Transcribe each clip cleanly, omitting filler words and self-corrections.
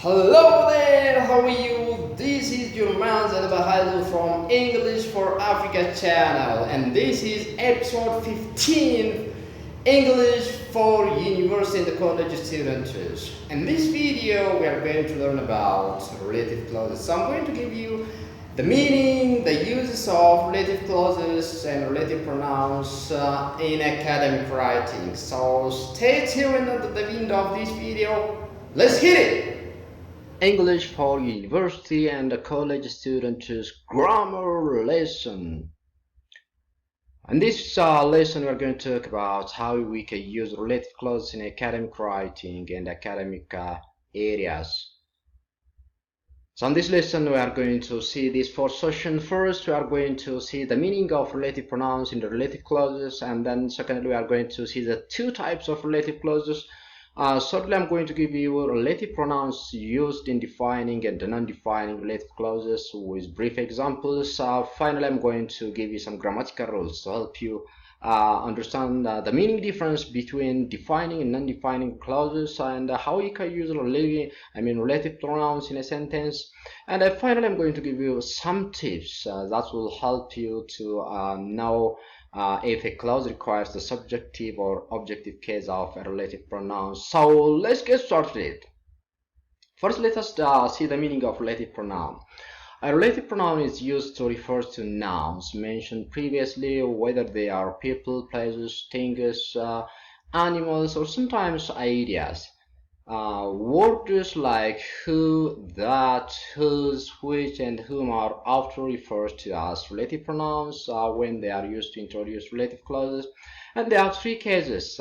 Hello there, how are you? This is your man Bahailu from English for Africa channel, and this is episode 15 English for university and college students. In this video, we are going to learn about relative clauses. So I'm going to give you the meaning, the uses of relative clauses and relative pronouns in academic writing. So stay tuned at the end of this video. Let's hit it! English for university and college students grammar lesson. In this lesson, we're going to talk about how we can use relative clauses in academic writing and academic areas. So in this lesson, we are going to see these four sections. First, we are going to see the meaning of relative pronouns in the relative clauses, and then secondly, we are going to see the two types of relative clauses. Thirdly, I'm going to give you relative pronouns used in defining and non-defining relative clauses with brief examples. Finally, I'm going to give you some grammatical rules to help you understand the meaning difference between defining and non-defining clauses and how you can use relative pronouns in a sentence. And finally, I'm going to give you some tips that will help you to know if a clause requires the subjective or objective case of a relative pronoun. So let's get started. First, let us see the meaning of relative pronoun. A relative pronoun is used to refer to nouns mentioned previously, whether they are people, places, things, animals, or sometimes ideas. Words like who, that, whose, which, and whom are often referred to as relative pronouns when they are used to introduce relative clauses. And there are three cases.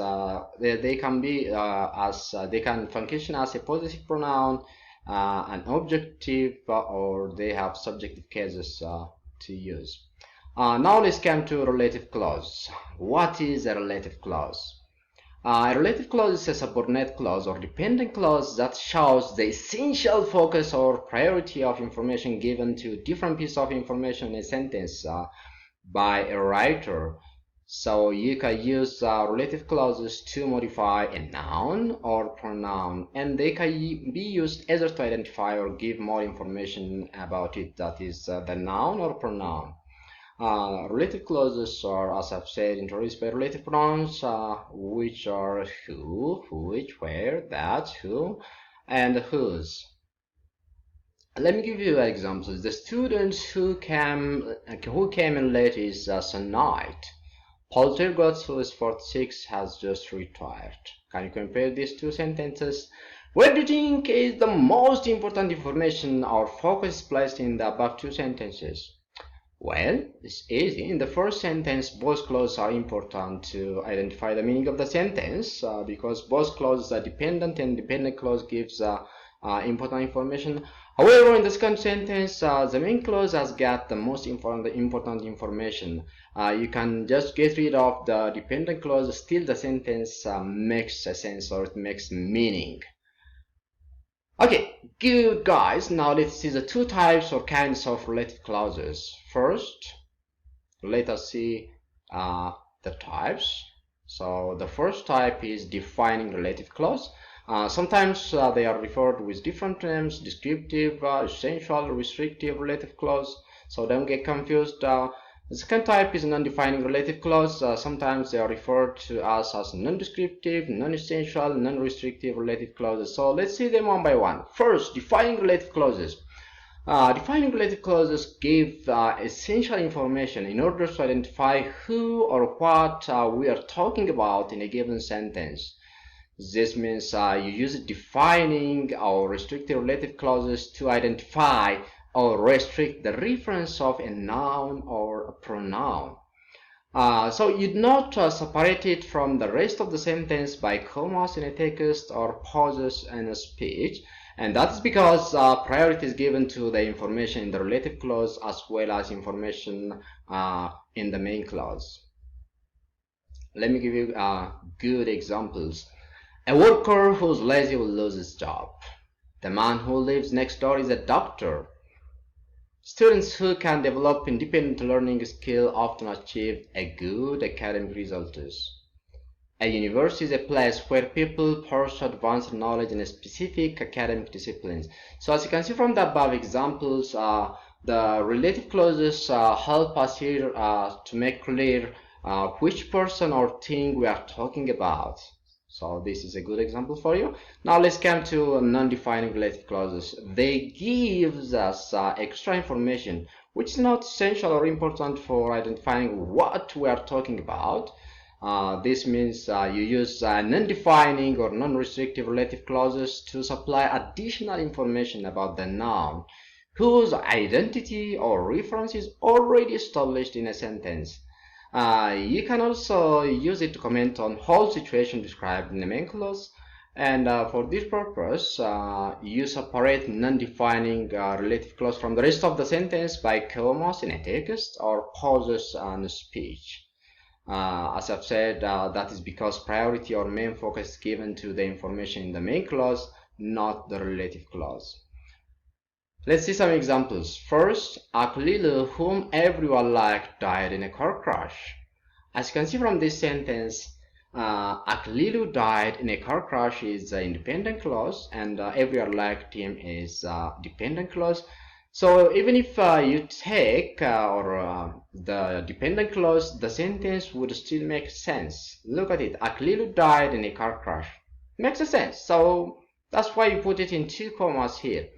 They can they can function as a possessive pronoun, an objective, or they have subjective cases to use. Now let's come to relative clause. What is a relative clause? A relative clause is a subordinate clause or dependent clause that shows the essential focus or priority of information given to different piece of information in a sentence by a writer. So you can use relative clauses to modify a noun or pronoun, and they can be used either to identify or give more information about it, that is the noun or pronoun. Relative clauses are, as I've said, introduced by relative pronouns, which are who, which, where, that, who, and whose. Let me give you examples. The students who came in late is Sonite. Poltergeist, who is 46, has just retired. Can you compare these two sentences? Where do you think is the most important information or focus is placed in the above two sentences? Well, it's easy. In the first sentence, both clauses are important to identify the meaning of the sentence because both clauses are dependent, and dependent clause gives important information. However, in the second sentence, the main clause has got the most important information. You can just get rid of the dependent clause, still the sentence makes a sense, or it makes meaning. Okay, good guys, now let's see the two types or kinds of relative clauses. First, let us see the types. So the first type is defining relative clause. Sometimes they are referred with different terms: descriptive, essential, restrictive relative clause. So don't get confused. The second type is non-defining relative clause. Sometimes they are referred to as non-descriptive, non-essential, non-restrictive relative clauses. So let's see them one by one. First, defining relative clauses. Defining relative clauses give essential information in order to identify who or what we are talking about in a given sentence. This means you use defining or restrictive relative clauses to identify or restrict the reference of a noun or a pronoun. So you do not separate it from the rest of the sentence by commas in a text or pauses in a speech, and that is because priority is given to the information in the relative clause as well as information in the main clause. Let me give you good examples. A worker who's lazy will lose his job. The man who lives next door is a doctor. Students who can develop independent learning skill often achieve a good academic results. A university is a place where people pursue advanced knowledge in specific academic disciplines. So as you can see from the above examples, the relative clauses help us here to make clear which person or thing we are talking about. So this is a good example for you. Now let's come to non-defining relative clauses. They give us extra information which is not essential or important for identifying what we are talking about. This means you use non-defining or non-restrictive relative clauses to supply additional information about the noun whose identity or reference is already established in a sentence. You can also use it to comment on whole situation described in the main clause. And for this purpose, you separate non-defining relative clause from the rest of the sentence by commas in a text or pauses in speech. As I've said, that is because priority or main focus is given to the information in the main clause, not the relative clause. Let's see some examples. First, Aklilu, whom everyone liked, died in a car crash. As you can see from this sentence, Aklilu died in a car crash is an independent clause, and everyone liked him is dependent clause. So even if you take the dependent clause, the sentence would still make sense. Look at it. Aklilu died in a car crash. Makes a sense. So that's why you put it in 2 commas here.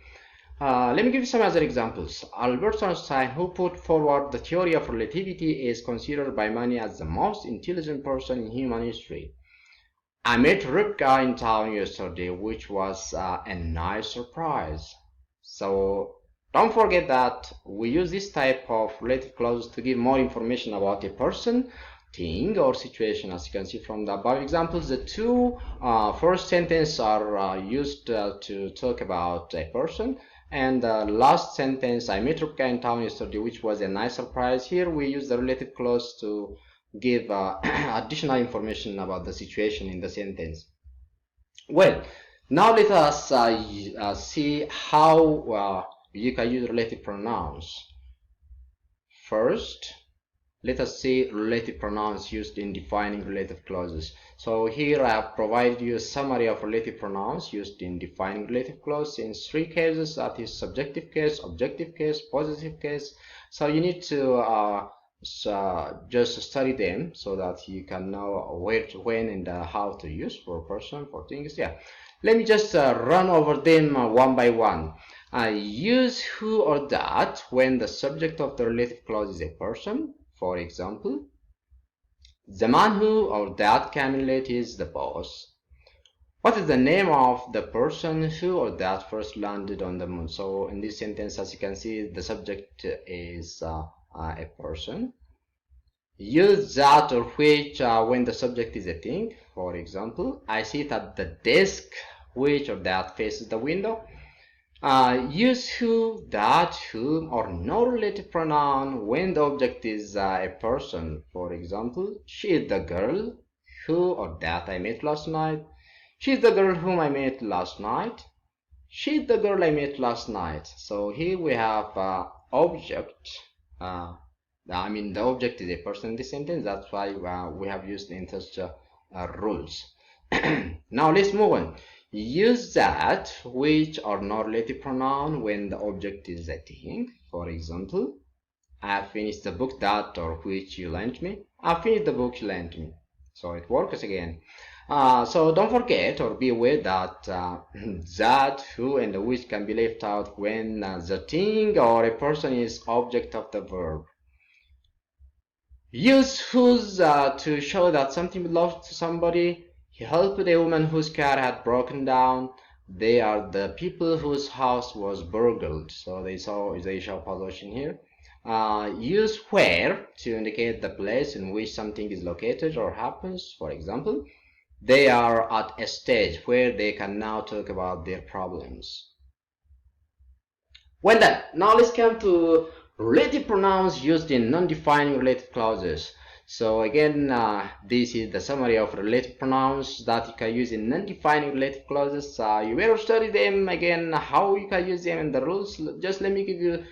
Let me give you some other examples. Albert Einstein, who put forward the theory of relativity, is considered by many as the most intelligent person in human history. I met Ripka in town yesterday, which was a nice surprise. So don't forget that we use this type of relative clauses to give more information about a person, thing, or situation. As you can see from the above examples, the 2 first sentences are used to talk about a person, and the last sentence, I met Rupka in town yesterday, which was a nice surprise. Here we use the relative clause to give additional information about the situation in the sentence. Well, now let us see how you can use relative pronouns. First, let us see relative pronouns used in defining relative clauses. So here I have provided you a summary of relative pronouns used in defining relative clause in 3 cases, that is subjective case, objective case, possessive case. So you need to just study them so that you can know where to, when, and how to use for a person, for things. Yeah. Let me just run over them one by one. Use who or that when the subject of the relative clause is a person. For example, the man who or that came late is the boss. What is the name of the person who or that first landed on the moon? So in this sentence, as you can see, the subject is a person. Use that or which when the subject is a thing. For example, I sit at the desk which or that faces the window. Use who, that, whom, or no relative pronoun when the object is a person. For example, she is the girl who or that I met last night. She is the girl whom I met last night. She is the girl I met last night. So here we have object. The object is a person in this sentence. That's why we have used the integer rules. Now let's move on. Use that, which or no relative pronoun when the object is a thing. For example, I have finished the book that or which you lent me. I finished the book you lent me. So it works again. So don't forget or be aware that that, who, and which can be left out when the thing or a person is object of the verb. Use whose to show that something belongs to somebody. He helped a woman whose car had broken down. They are the people whose house was burgled. So they show possession here. Use where to indicate the place in which something is located or happens. For example, they are at a stage where they can now talk about their problems. Well done. Now let's come to relative pronouns used in non-defining relative clauses. So again, this is the summary of relative pronouns that you can use in non-defining relative clauses. You better study them again, how you can use them and the rules. Just let me give you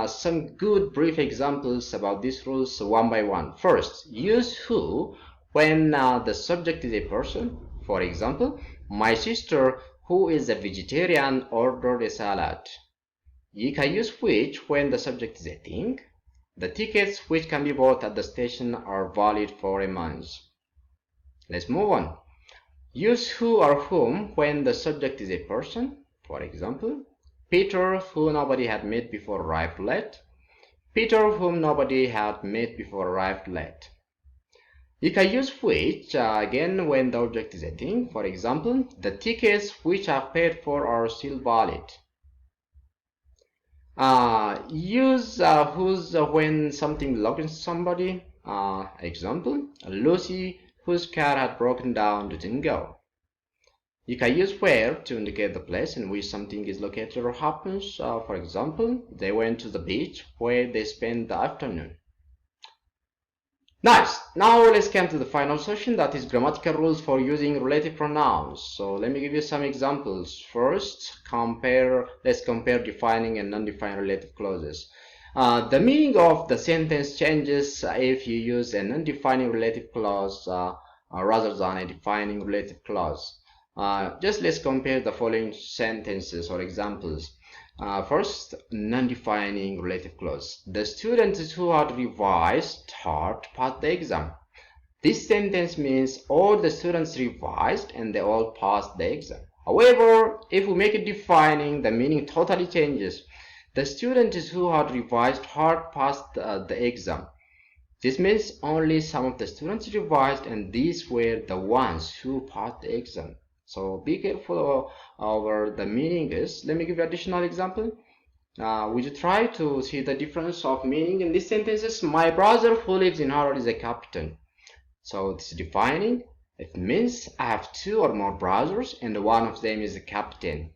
some good brief examples about these rules one by one. First, use who when the subject is a person. For example, my sister, who is a vegetarian, ordered a salad. You can use which when the subject is a thing. The tickets which can be bought at the station are valid for a month. Let's move on. Use who or whom when the subject is a person. For example, Peter, who nobody had met before, arrived late. Peter, whom nobody had met before, arrived late. You can use which again when the object is a thing. For example, the tickets which are paid for are still valid. Use whose when something belongs to somebody. Example, Lucy, whose car had broken down, didn't go. You can use where to indicate the place in which something is located or happens. For example, they went to the beach where they spent the afternoon. Nice. Now let's come to the final section, that is grammatical rules for using relative pronouns. So let me give you some examples. First, let's compare defining and non-defined relative clauses. The meaning of the sentence changes if you use a non-defining relative clause rather than a defining relative clause. Just let's compare the following sentences or examples. First, non-defining relative clause. The students who had revised hard passed the exam. This sentence means all the students revised and they all passed the exam. However, if we make it defining, the meaning totally changes. The students who had revised hard passed the exam. This means only some of the students revised and these were the ones who passed the exam. So be careful over the meaning is. Let me give you an additional example. Would you try to see the difference of meaning in these sentences? My brother who lives in Harvard is a captain. So this is defining. It means I have two or more brothers and one of them is a captain.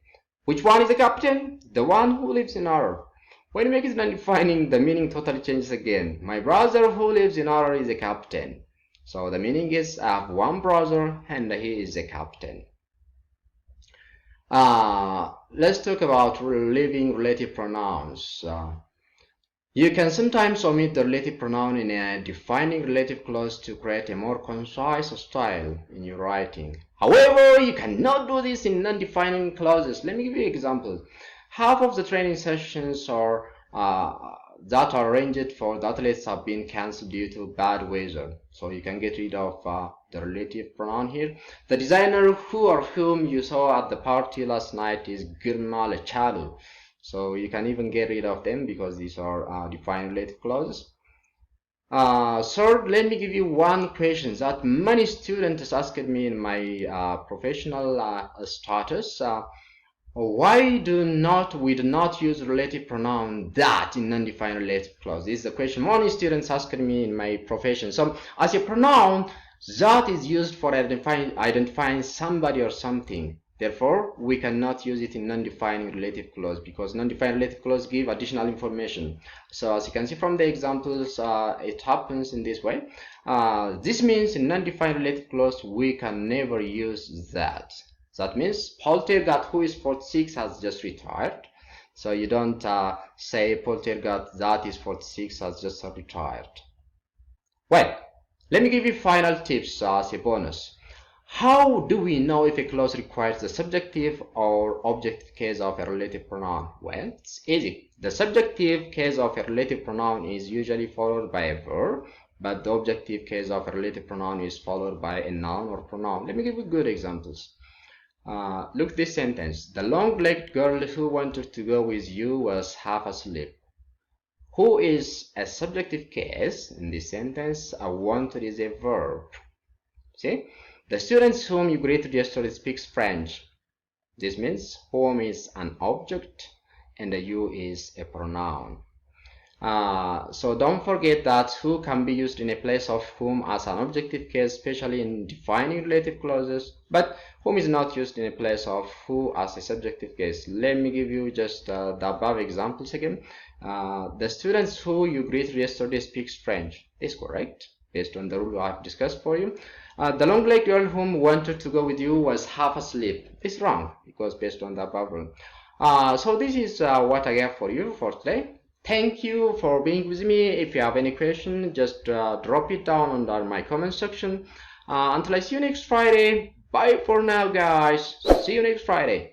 Which one is a captain? The one who lives in Harvard. When you make it non-defining, the meaning totally changes again. My brother who lives in Harvard is a captain. So the meaning is I have one brother and he is a captain. Let's talk about leaving relative pronouns. You can sometimes omit the relative pronoun in a defining relative clause to create a more concise style in your writing. However, you cannot do this in non-defining clauses. Let me give you an example. Half of the training sessions that are arranged for the athletes have been cancelled due to bad weather. So you can get rid of the relative pronoun here. The designer who or whom you saw at the party last night is Girma Lechalu. So you can even get rid of them because these are defined relative clauses. Third, let me give you one question that many students asked me in my professional status. Why we do not use relative pronoun that in non-defined relative clause? This is the question many students asked me in my profession. So as a pronoun, that is used for identifying somebody or something. Therefore, we cannot use it in non-defining relative clause because non-defined relative clause give additional information. So as you can see from the examples, it happens in this way. This means in non-defined relative clause, we can never use that. That means Paul Tergat, who is 46, has just retired. So you don't say Paul Tergat, that is 46, has just retired. Well, let me give you final tips as a bonus. How do we know if a clause requires the subjective or objective case of a relative pronoun? Well, it's easy. The subjective case of a relative pronoun is usually followed by a verb, but the objective case of a relative pronoun is followed by a noun or pronoun. Let me give you good examples. Look at this sentence. The long-legged girl who wanted to go with you was half asleep. Who is a subjective case in this sentence? Wanted is a verb. See? The students whom you greeted yesterday speaks French. This means whom is an object and the you is a pronoun. So don't forget that who can be used in a place of whom as an objective case, especially in defining relative clauses, but whom is not used in a place of who as a subjective case. Let me give you just the above examples again. The students who you greeted yesterday speaks French. Is correct based on the rule I've discussed for you. The long-legged girl whom wanted to go with you was half asleep. It's wrong because based on the above rule. So this is what I have for you for today. Thank you for being with me. If you have any question, just drop it down under my comment section. Until I see you next Friday. Bye for now, guys. See you next Friday.